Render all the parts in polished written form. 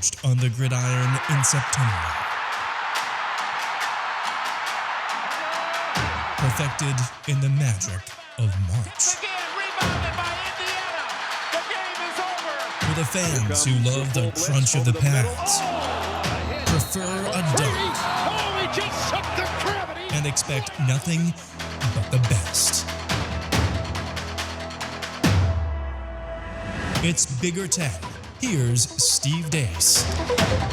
forged on the gridiron in September. Perfected in the magic of March. Again, rebounded by Indiana. The game is over. For the fans who love the crunch of the pads, prefer a dunk, Oh, he just shook the gravity. and expect nothing but the best. It's Bigger Ten. Here's Steve Deace.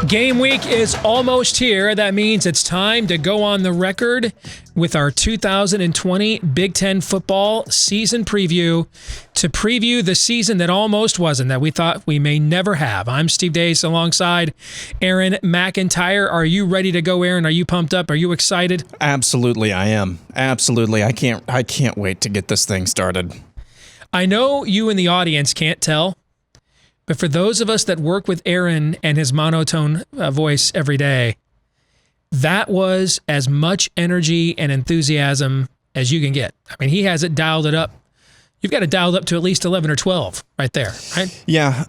Game week is almost here. That means it's time to go on the record with our 2020 Big Ten football season preview to preview the season that almost wasn't, that we thought we may never have. I'm Steve Deace alongside Aaron McIntire. Are you ready to go, Aaron? Are you pumped up? Are you excited? Absolutely, I am. Absolutely. I can't wait to get this thing started. I know you in the audience can't tell, but for those of us that work with Aaron and his monotone voice every day, that was as much energy and enthusiasm as you can get. I mean, he has it dialed it up. You've got it dialed up to at least 11 or 12 right there, right? Yeah.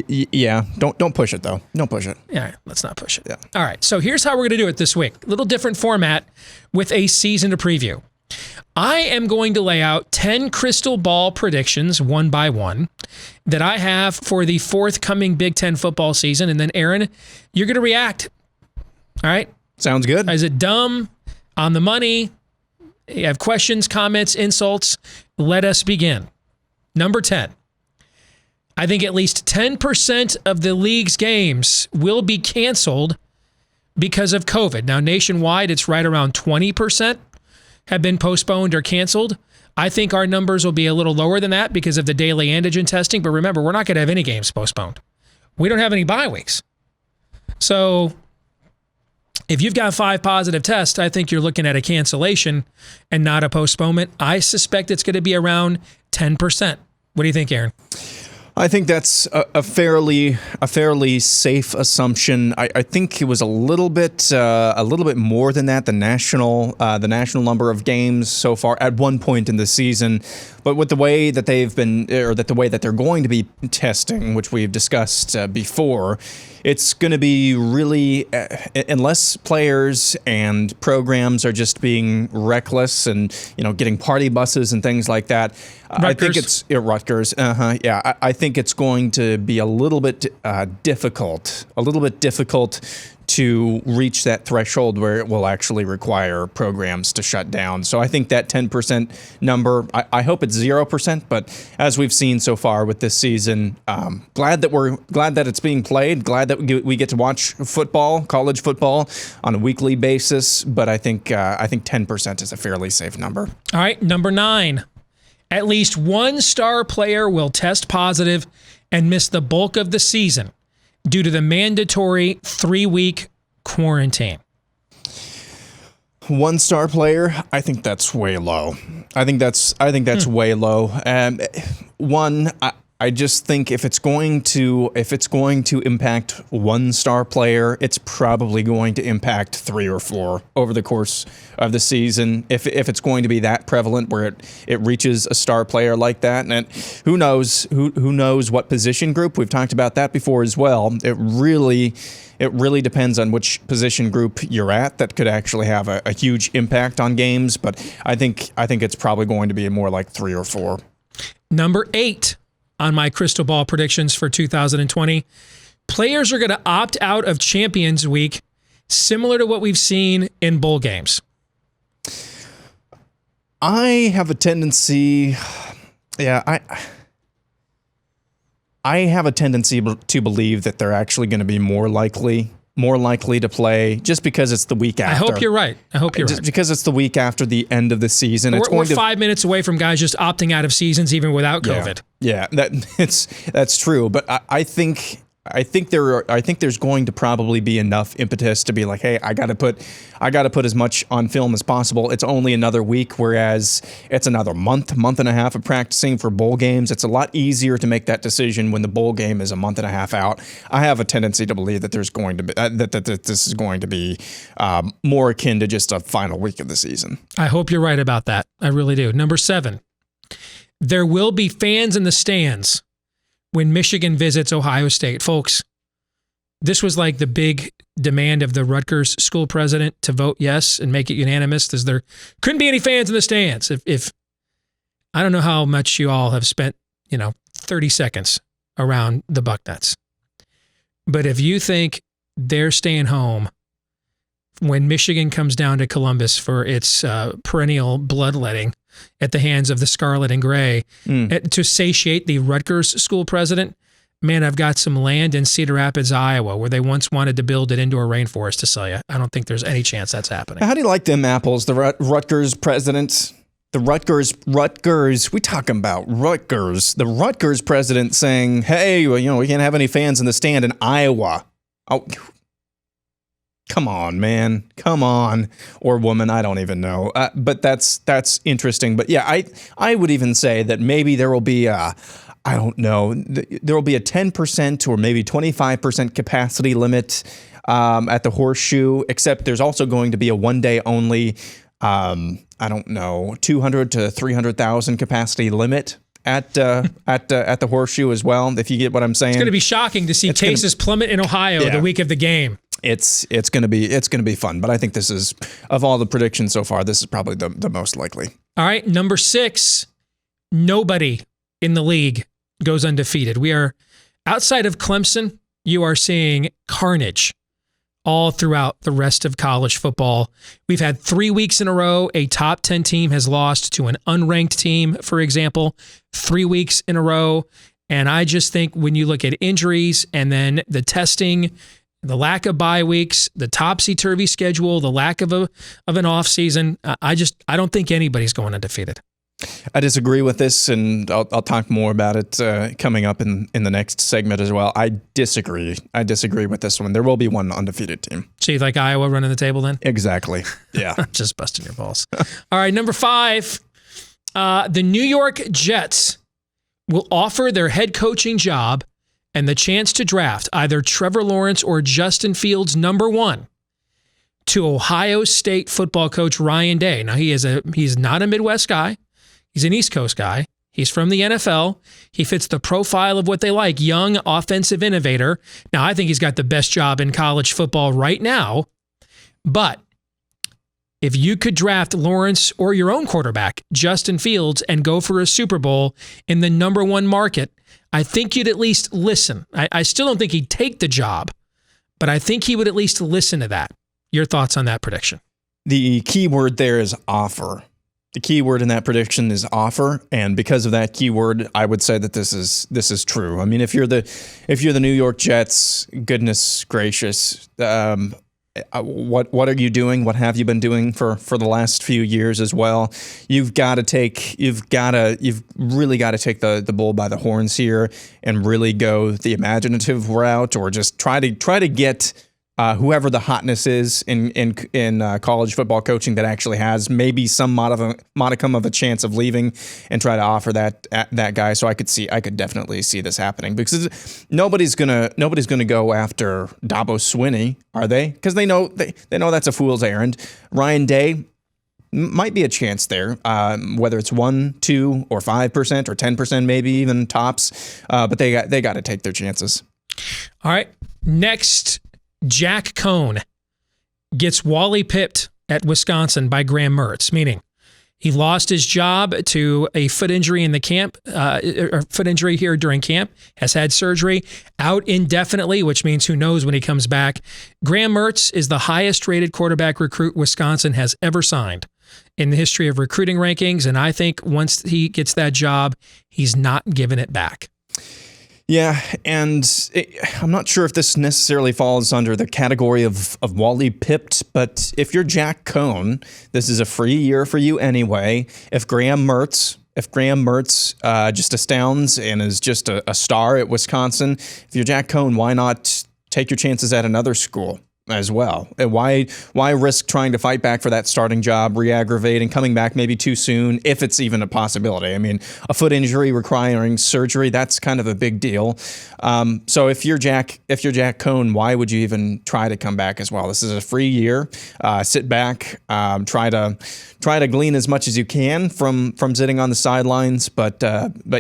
Yeah. Don't push it though. Don't push it. Yeah, let's not push it. Yeah. All right, so here's how we're going to do it this week. A little different format with a season to preview. I am going to lay out 10 crystal ball predictions, one by one, that I have for the forthcoming Big Ten football season. And then, Aaron, you're going to react. All right? Sounds good. Is it dumb? On the money? You have questions, comments, insults? Let us begin. Number 10. I think at least 10% of the league's games will be canceled because of COVID. Now, nationwide, it's right around 20%. Have been postponed or canceled. I think our numbers will be a little lower than that because of the daily antigen testing. But remember, we're not going to have any games postponed. We don't have any bye weeks. So if you've got 5 positive tests, I think you're looking at a cancellation and not a postponement. I suspect it's going to be around 10%. What do you think, Aaron? I think that's a fairly safe assumption. I think it was a little bit more than that. The national number of games so far at one point in the season, but with the way that the way that they're going to be testing, which we've discussed before, it's going to be really unless players and programs are just being reckless and getting party buses and things like that. Rutgers. I think it's Rutgers. Yeah, I think it's going to be a little bit difficult to reach that threshold where it will actually require programs to shut down. So I think that 10% number, I hope it's 0%, but as we've seen so far with this season, glad that it's being played, glad that we get to watch football, college football on a weekly basis, but I think 10% is a fairly safe number. All right, number 9. At least one star player will test positive and miss the bulk of the season due to the mandatory 3-week quarantine. One star player, I think that's way low. I think that's way low. I just think if it's going to impact one star player, it's probably going to impact 3 or 4 over the course of the season. If it's going to be that prevalent where it reaches a star player like that, and who knows what position group. We've talked about that before as well. It really depends on which position group you're at. That could actually have a huge impact on games. But I think it's probably going to be more like 3 or 4. Number 8. On my crystal ball predictions for 2020, players are going to opt out of Champions Week, similar to what we've seen in bowl games. I have a tendency, I have a tendency to believe that they're actually going to be more likely to play just because it's the week after. I hope you're right. Just because it's the week after the end of the season. We're 5 minutes away from guys just opting out of seasons even without COVID. Yeah, that's true. But I think there's going to probably be enough impetus to be like, hey, I got to put as much on film as possible. It's only another week, whereas it's another month and a half of practicing for bowl games. It's a lot easier to make that decision when the bowl game is a month and a half out. I have a tendency to believe that there's going to be that this is going to be more akin to just a final week of the season. I hope you're right about that. I really do. Number 7, there will be fans in the stands when Michigan visits Ohio State. Folks, This was like the big demand of the Rutgers school president to vote yes and make it unanimous, as there couldn't be any fans in the stands. If I don't know how much you all have spent, 30 seconds around the Bucknuts, but if you think they're staying home when Michigan comes down to Columbus for its perennial bloodletting at the hands of the Scarlet and Gray to satiate the Rutgers school president, man, I've got some land in Cedar Rapids, Iowa, where they once wanted to build an indoor rainforest to sell you. I don't think there's any chance that's happening. How do you like them apples? The Rutgers president, the Rutgers, we talking about Rutgers. The Rutgers president saying, hey, we can't have any fans in the stand in Iowa. Oh, come on, man. Come on. Or woman, I don't even know. But that's interesting. But yeah, I would even say that maybe there will be I don't know. There will be a 10% or maybe 25% capacity limit at the Horseshoe, except there's also going to be a one-day only, 200 to 300,000 capacity limit at the Horseshoe as well, if you get what I'm saying. It's going to be shocking to see cases plummet in Ohio the week of the game. It's going to be fun, but I think this is, of all the predictions so far, this is probably the most likely. All right, number 6, nobody in the league goes undefeated. We are, outside of Clemson, you are seeing carnage all throughout the rest of college football. We've had 3 weeks in a row a top 10 team has lost to an unranked team, for example, 3 weeks in a row. And I just think when you look at injuries and then the testing, the lack of bye weeks, the topsy-turvy schedule, the lack of an offseason, I don't think anybody's going undefeated. I disagree with this, and I'll talk more about it coming up in the next segment as well. I disagree with this one. There will be one undefeated team. So you like Iowa running the table then? Exactly. Yeah. Just busting your balls. All right, number 5, the New York Jets will offer their head coaching job and the chance to draft either Trevor Lawrence or Justin Fields number 1 to Ohio State football coach Ryan Day. Now, he's not a Midwest guy. He's an East Coast guy. He's from the NFL. He fits the profile of what they like, young offensive innovator. Now, I think he's got the best job in college football right now. But if you could draft Lawrence or your own quarterback, Justin Fields, and go for a Super Bowl in the number 1 market, I think you'd at least listen. I still don't think he'd take the job, but I think he would at least listen to that. Your thoughts on that prediction? The key word there is offer. The key word in that prediction is offer, and because of that keyword, I would say that this is true. I mean, if you're the New York Jets, goodness gracious, what are you doing? What have you been doing for the last few years as well? You've really got to take the bull by the horns here and really go the imaginative route, or just try to get whoever the hotness is in college football coaching that actually has maybe some modicum of a chance of leaving, and try to offer that guy. So I could definitely see this happening, because nobody's gonna go after Dabo Swinney, are they? Because they know that's a fool's errand. Ryan Day might be a chance there, whether it's 1, 2, or 5% or 10%, maybe even tops. But they got to take their chances. All right, next. Jack Cohn gets Wally pipped at Wisconsin by Graham Mertz, meaning he lost his job to a foot injury in the camp, or foot injury here during camp, has had surgery, out indefinitely, which means who knows when he comes back. Graham Mertz is the highest rated quarterback recruit Wisconsin has ever signed in the history of recruiting rankings, and I think once he gets that job, he's not giving it back. Yeah, and I'm not sure if this necessarily falls under the category of Wally pipped, but if you're Jack Cohn, this is a free year for you anyway. If Graham Mertz just astounds and is just a star at Wisconsin, if you're Jack Cohn, why not take your chances at another school? as well. And why risk trying to fight back for that starting job, re-aggravate, and coming back maybe too soon, if it's even a possibility? I mean, a foot injury requiring surgery, that's kind of a big deal. So if you're Jack Cohn, why would you even try to come back as well? This is a free year. Sit back, try to glean as much as you can from sitting on the sidelines. But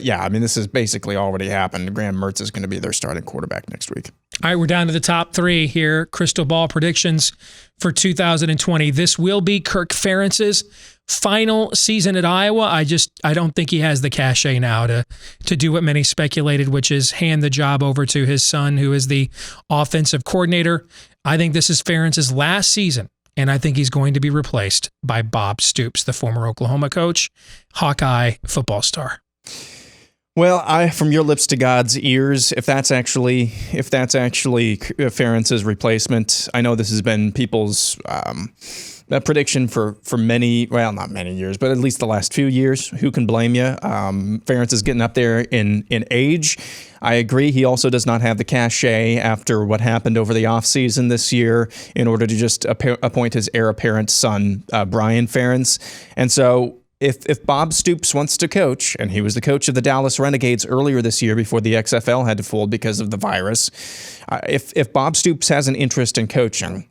yeah, I mean, this has basically already happened. Graham Mertz is going to be their starting quarterback next week. All right, we're down to the top three here. Crystal ball predictions for 2020. This will be Kirk Ferentz's final season at Iowa. I don't think he has the cachet now to do what many speculated, which is hand the job over to his son, who is the offensive coordinator. I think this is Ferentz's last season, and I think he's going to be replaced by Bob Stoops, the former Oklahoma coach, Hawkeye football star. Well, from your lips to God's ears, if that's actually Ferentz's replacement, I know this has been people's prediction for many, well, not many years, but at least the last few years. Who can blame you? Ferentz is getting up there in age. I agree. He also does not have the cachet after what happened over the offseason this year in order to just appoint his heir apparent son, Brian Ferentz. And so if Bob Stoops wants to coach, and he was the coach of the Dallas Renegades earlier this year before the XFL had to fold because of the virus, if Bob Stoops has an interest in coaching,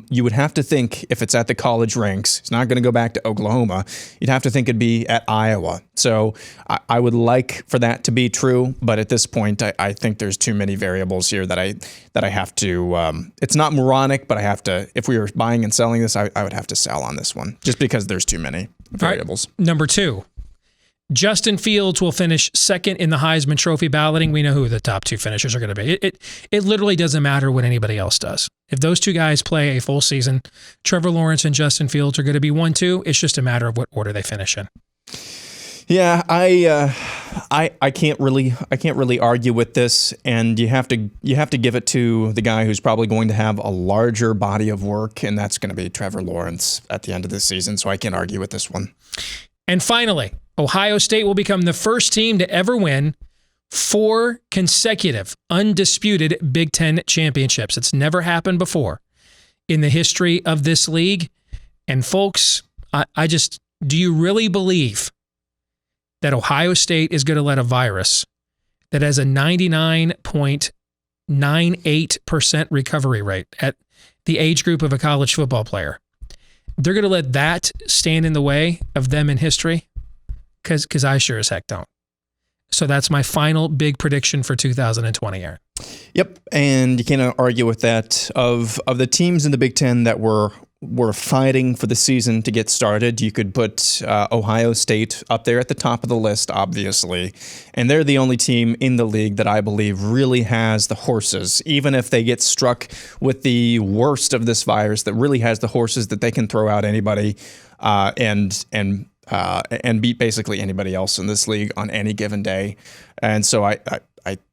you would have to think, if it's at the college ranks, he's not going to go back to Oklahoma. You'd have to think it'd be at Iowa. So I would like for that to be true, but at this point, I think there's too many variables here that I have to. It's not moronic, but I have to. If we were buying and selling this, I would have to sell on this one just because there's too many variables. Right. Number two. Justin Fields will finish second in the Heisman Trophy balloting. We know who the top two finishers are going to be. It literally doesn't matter what anybody else does. If those two guys play a full season, Trevor Lawrence and Justin Fields are going to be 1-2. It's just a matter of what order they finish in. Yeah, I can't really argue with this, and you have to give it to the guy who's probably going to have a larger body of work, and that's going to be Trevor Lawrence at the end of the season. So I can't argue with this one. And finally, Ohio State will become the first team to ever win 4 consecutive undisputed Big Ten championships. It's never happened before in the history of this league. And folks, do you really believe that Ohio State is going to let a virus that has a 99.98% recovery rate at the age group of a college football player, they're going to let that stand in the way of them in history? Because I sure as heck don't. So that's my final big prediction for 2020, Aaron. Yep, and you can't argue with that. Of the teams in the Big Ten that were fighting for the season to get started, you could put Ohio State up there at the top of the list, obviously. And they're the only team in the league that I believe really has the horses, even if they get struck with the worst of this virus, that really has the horses that they can throw out anybody and beat basically anybody else in this league on any given day. And so I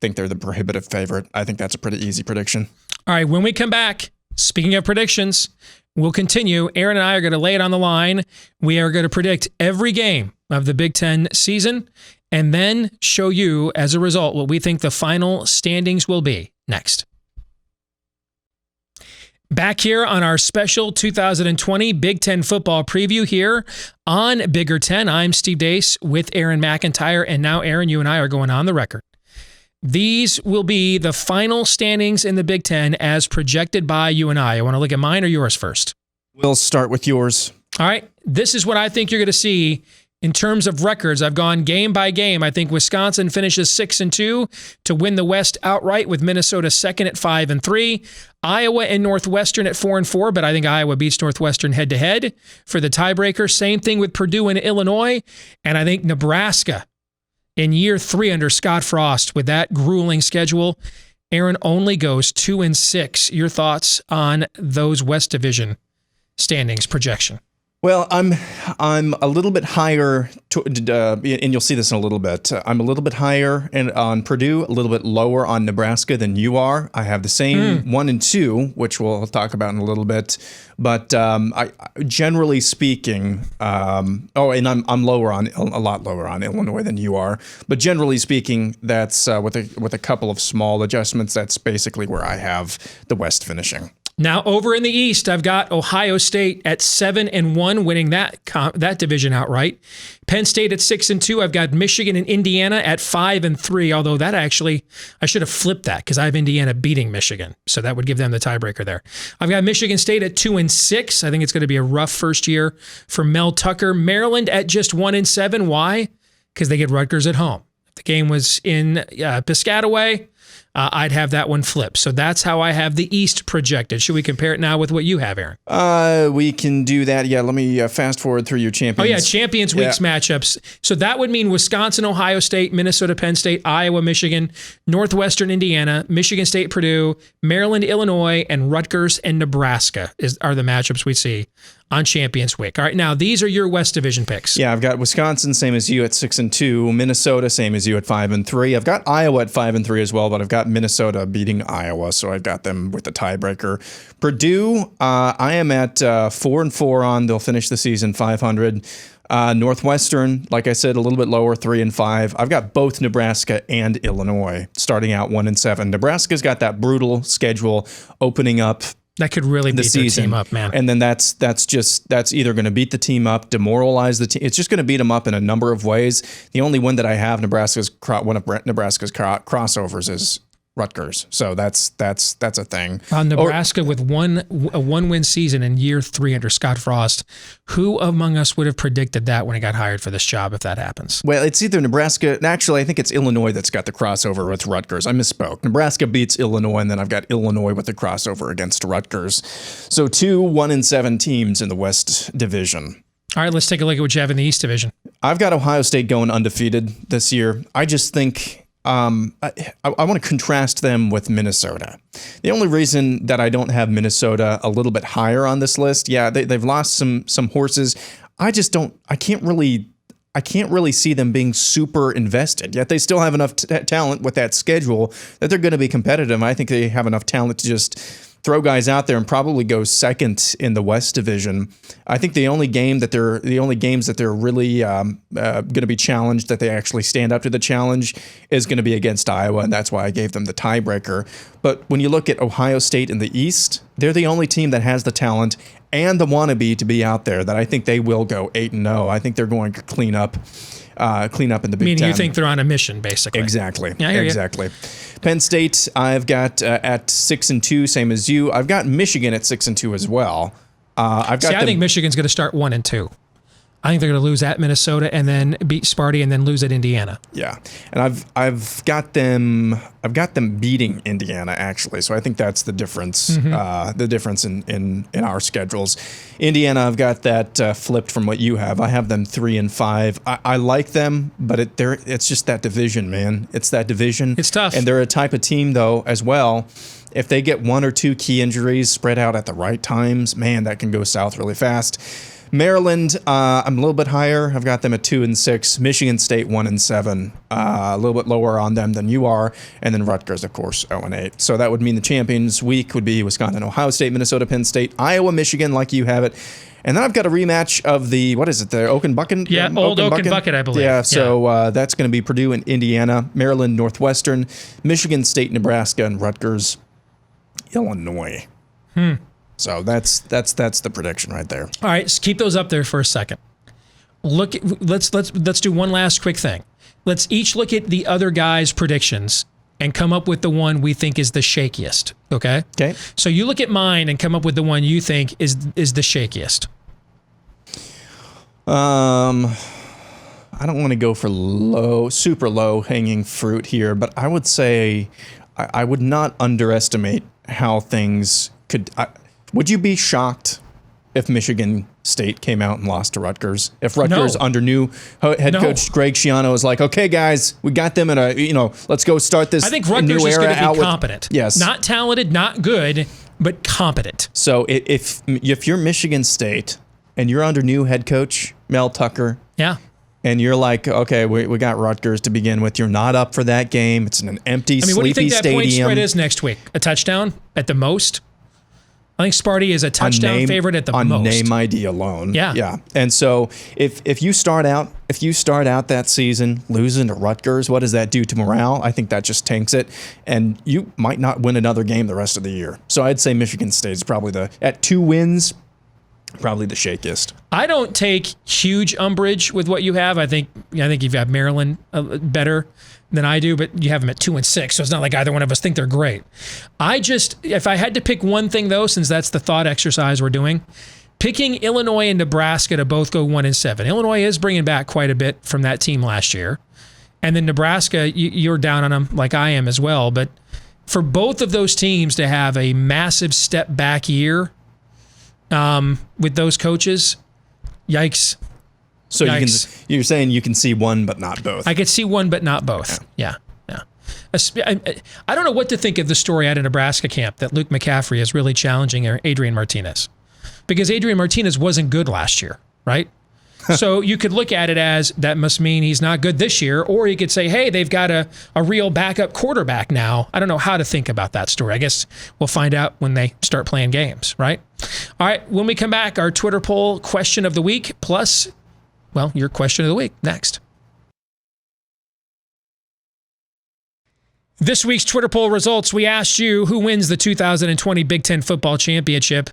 think they're the prohibitive favorite. I think that's a pretty easy prediction. All right, when we come back, speaking of predictions, we'll continue. Aaron and I are going to lay it on the line. We are going to predict every game of the Big Ten season and then show you, as a result, what we think the final standings will be next. Back here on our special 2020 Big Ten football preview here on Bigger Ten. I'm Steve Deace with Aaron McIntire, and now, Aaron, you and I are going on the record. These will be the final standings in the Big Ten as projected by you and I. I want to look at mine or yours first? We'll start with yours. All right. This is what I think you're going to see in terms of records. I've gone game by game. I think Wisconsin finishes 6-2 to win the West outright, with Minnesota second at 5-3. Iowa and Northwestern at 4-4, but I think Iowa beats Northwestern head-to-head for the tiebreaker. Same thing with Purdue and Illinois. And I think Nebraska in year 3 under Scott Frost with that grueling schedule, Aaron, only goes 2-6. Your thoughts on those West Division standings projection? Well, I'm a little bit higher, and you'll see this in a little bit. I'm a little bit higher on Purdue, a little bit lower on Nebraska than you are. I have the same 1 and 2, which we'll talk about in a little bit. But I generally speaking, and I'm lower on a lot lower on Illinois than you are. But generally speaking, that's with a couple of small adjustments. That's basically where I have the West finishing. Now, over in the East, I've got Ohio State at 7-1, winning that division outright. Penn State at 6-2. I've got Michigan and Indiana at 5-3. Although I should have flipped that because I have Indiana beating Michigan, so that would give them the tiebreaker there. I've got Michigan State at 2-6. I think it's going to be a rough first year for Mel Tucker. Maryland at just 1-7. Why? Because they get Rutgers at home. If the game was in Piscataway, I'd have that one flipped. So that's how I have the East projected. Should we compare it now with what you have, Aaron? We can do that. Yeah, let me fast forward through your champions. Oh, yeah, Champions Week's matchups. So that would mean Wisconsin, Ohio State, Minnesota, Penn State, Iowa, Michigan, Northwestern, Indiana, Michigan State, Purdue, Maryland, Illinois, and Rutgers and Nebraska are the matchups we see on Champions Week. All right, now these are your West Division picks. Yeah, I've got Wisconsin, same as you at 6-2. Minnesota, same as you at 5-3. I've got Iowa at 5-3 as well, but I've got Minnesota beating Iowa, so I've got them with the tiebreaker. Purdue, I am at 4-4 on. They'll finish the season 500. Northwestern, like I said, a little bit lower, 3-5. I've got both Nebraska and Illinois starting out 1-7. Nebraska's got that brutal schedule opening up. That could really beat their team up, man. And then that's either going to beat the team up, demoralize the team. It's just going to beat them up in a number of ways. The only one that I have one of Nebraska's crossovers is Rutgers. So that's a thing. Nebraska with a one-win season in year 3 under Scott Frost. Who among us would have predicted that when he got hired for this job if that happens? Well, it's either Nebraska. Actually, I think it's Illinois that's got the crossover with Rutgers. I misspoke. Nebraska beats Illinois, and then I've got Illinois with the crossover against Rutgers. So 2 1-7 teams in the West Division. All right, let's take a look at what you have in the East Division. I've got Ohio State going undefeated this year. I just think I want to contrast them with Minnesota. The only reason that I don't have Minnesota a little bit higher on this list, yeah, they've lost some horses. I can't really see them being super invested. Yet they still have enough talent with that schedule that they're going to be competitive. I think they have enough talent to just throw guys out there and probably go second in the West Division. I think the only games that they're really going to be challenged, that they actually stand up to the challenge, is going to be against Iowa, and that's why I gave them the tiebreaker. But when you look at Ohio State in the East, they're the only team that has the talent and the wannabe to be out there that I think they will go 8-0. I think they're going to clean up in the Big Ten. Meaning you think they're on a mission, basically. Exactly. Yeah, I hear exactly. Penn State, I've got at 6-2, same as you. I've got Michigan at 6-2 as well. I think Michigan's going to start 1-2. I think they're going to lose at Minnesota and then beat Sparty and then lose at Indiana. Yeah, and I've got them beating Indiana actually. So I think that's the difference. The difference in our schedules. Indiana, I've got that flipped from what you have. I have them 3-5. I like them, but it's just that division, man. It's that division. It's tough, and they're a type of team though as well. If they get 1 or 2 key injuries spread out at the right times, man, that can go south really fast. Maryland, I'm a little bit higher. I've got them at 2-6. Michigan State 1-7. A little bit lower on them than you are. And then Rutgers, of course, 0-8. So that would mean the Champions Week would be Wisconsin, Ohio State, Minnesota, Penn State, Iowa, Michigan, like you have it. And then I've got a rematch of the Oaken Bucket? Yeah, old Oaken Bucket, I believe. Yeah, so that's going to be Purdue and Indiana, Maryland, Northwestern, Michigan State, Nebraska, and Rutgers, Illinois. So that's the prediction right there. All right, so keep those up there for a second. Let's do one last quick thing. Let's each look at the other guys' predictions and come up with the one we think is the shakiest. Okay? Okay. So you look at mine and come up with the one you think is the shakiest. I don't want to go for super low hanging fruit here, but I would say I would not underestimate how things could. Would you be shocked if Michigan State came out and lost to Rutgers? If Rutgers under new head coach Greg Schiano is like, okay, guys, we got them in let's go start this. I think Rutgers is going to be competent. Yes, not talented, not good, but competent. So if you're Michigan State, and you're under new head coach Mel Tucker, Yeah. and you're like, okay, we got Rutgers to begin with. You're not up for that game. It's in an empty, I mean, what do you sleepy think that point stadium. spread is next week? A touchdown at the most? I think Sparty is a touchdown favorite at the on most. name ID alone. Yeah. Yeah. And so if you start out that season losing to Rutgers, what does that do to morale? I think that just tanks it, and you might not win another game the rest of the year. So I'd say Michigan State is probably at 2 wins, probably the shakiest. I don't take huge umbrage with what you have. I think you've got Maryland better than I do, but you have them at 2-6, so it's not like either one of us think they're great. If I had to pick one thing though, since that's the thought exercise we're doing, picking Illinois and Nebraska to both go 1-7. Illinois is bringing back quite a bit from that team last year, and then Nebraska, you're down on them like I am as well. But for both of those teams to have a massive step back year with those coaches, yikes. So you're saying you can see one but not both. I could see one but not both. Yeah. I don't know what to think of the story out of Nebraska camp that Luke McCaffrey is really challenging Adrian Martinez, because Adrian Martinez wasn't good last year, right? So you could look at it as that must mean he's not good this year, or you could say, hey, they've got a real backup quarterback now. I don't know how to think about that story. I guess we'll find out when they start playing games, right? All right, when we come back, our Twitter poll question of the week plus, well, your question of the week next. This week's Twitter poll results, we asked you who wins the 2020 Big Ten Football Championship.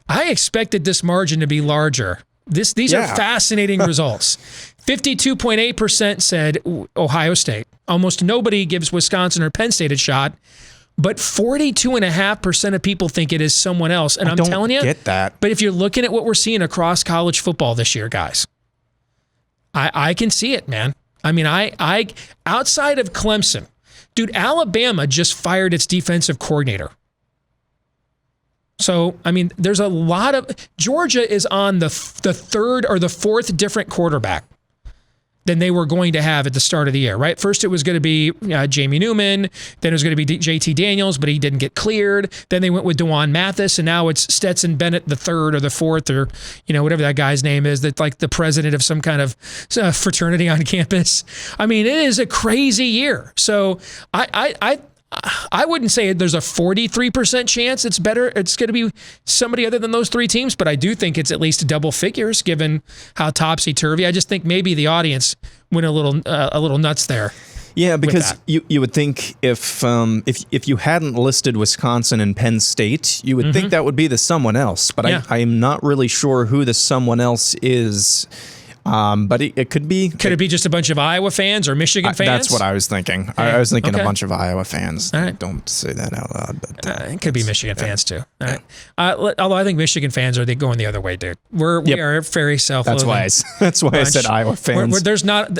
I expected this margin to be larger. These are fascinating results. 52.8% said Ohio State. Almost nobody gives Wisconsin or Penn State a shot, but 42.5% of people think it is someone else. And I'm telling you, get that. But if you're looking at what we're seeing across college football this year, guys, I can see it, man. I mean, I outside of Clemson, dude, Alabama just fired its defensive coordinator. So, I mean, there's a lot of... Georgia is on the third or the fourth different quarterback than they were going to have at the start of the year, right? First, it was going to be Jamie Newman. Then it was going to be JT Daniels, but he didn't get cleared. Then they went with DeJuan Mathis, and now it's Stetson Bennett the third or the fourth, or whatever that guy's name is, that's like the president of some kind of fraternity on campus. I mean, it is a crazy year. So I wouldn't say there's a 43% chance it's better. It's going to be somebody other than those three teams, but I do think it's at least double figures given how topsy-turvy. I just think maybe the audience went a little nuts there. Yeah, because you would think if you hadn't listed Wisconsin and Penn State, you would think that would be the someone else. But I am not really sure who the someone else is. But it could be. Could it be just a bunch of Iowa fans or Michigan fans? That's what I was thinking. Yeah. I was thinking a bunch of Iowa fans. All right. Don't say that out loud. But it could be Michigan fans too. All right. Although I think Michigan fans are going the other way, dude. We are very self-loathing. That's why I said Iowa fans. There's no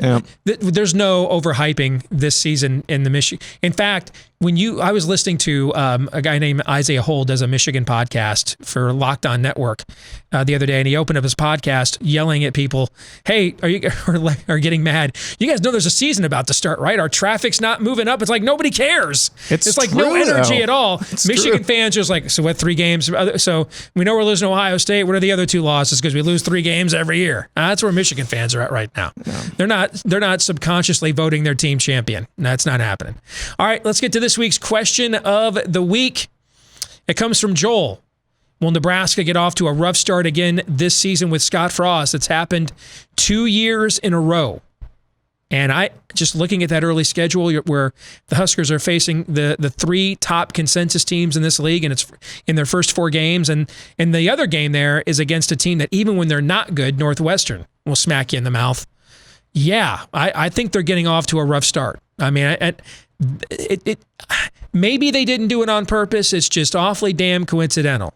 overhyping this season in the Michigan. In fact, I was listening to a guy named Isaiah Hole does a Michigan podcast for Locked On Network the other day, and he opened up his podcast yelling at people, "Hey, are getting mad? You guys know there's a season about to start, right? Our traffic's not moving up. It's like nobody cares. It's like true, no energy at all. Michigan true. fans just like, so what? 3 games? So we know we're losing to Ohio State. What are the other 2 losses? Because we lose 3 games every year. That's where Michigan fans are at right now. No. They're not subconsciously voting their team champion. That's not happening. All right, let's get to this week's question of the week. It comes from Joel. Will Nebraska get off to a rough start again this season with Scott Frost? It's happened 2 years in a row. And I just looking at that early schedule where the Huskers are facing the 3 top consensus teams in this league, and it's in their first 4 games. And the other game there is against a team that even when they're not good, Northwestern will smack you in the mouth. Yeah, I think they're getting off to a rough start. I mean, maybe they didn't do it on purpose. It's just awfully damn coincidental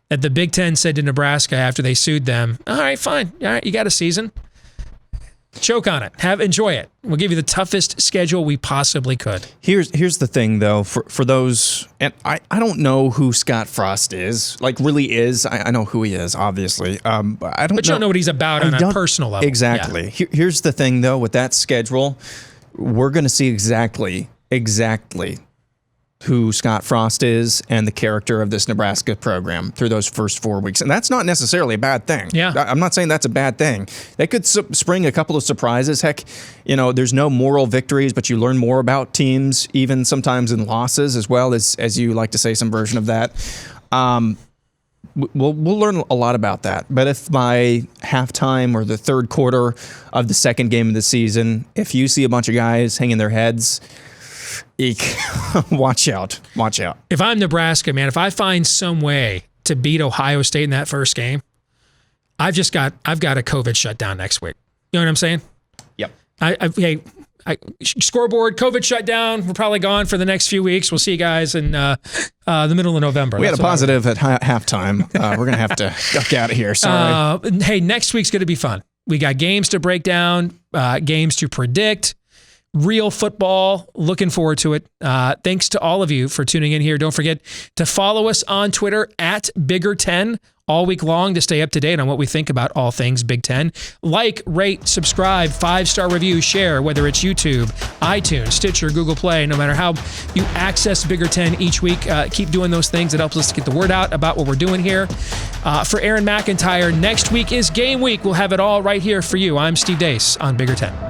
that the Big Ten said to Nebraska after they sued them, all right, fine. All right, you got a season. Choke on it. Enjoy it. We'll give you the toughest schedule we possibly could. Here's the thing, though, for those, and I don't know who Scott Frost is, like really is. I know who he is, obviously. But I don't know. But you don't know what he's about on a personal level. Exactly. Yeah. Here's the thing, though, with that schedule, we're going to see exactly who Scott Frost is and the character of this Nebraska program through those first 4 weeks. And that's not necessarily a bad thing. Yeah. I'm not saying that's a bad thing. They could spring a couple of surprises. Heck, there's no moral victories, but you learn more about teams, even sometimes in losses as well, as you like to say, some version of that. We'll learn a lot about that. But if by halftime or the third quarter of the second game of the season, if you see a bunch of guys hanging their heads, eek, watch out. If I'm Nebraska, man, if I find some way to beat Ohio State in that first game, I've got a COVID shutdown next week. You know what I'm saying? Yep. Scoreboard, COVID shutdown. We're probably gone for the next few weeks. We'll see you guys in the middle of November. We had a positive at halftime. We're going to have to duck out of here. Sorry. Hey, next week's going to be fun. We got games to break down, games to predict. Real football. Looking forward to it. Thanks to all of you for tuning in here. Don't forget to follow us on Twitter at Bigger10 all week long to stay up to date on what we think about all things Big Ten. Like, rate, subscribe, 5-star review, share, whether it's YouTube, iTunes, Stitcher, Google Play, no matter how you access Bigger 10 each week. Keep doing those things. It helps us to get the word out about what we're doing here. For Aaron McIntire, next week is game week. We'll have it all right here for you. I'm Steve Deace on Bigger 10.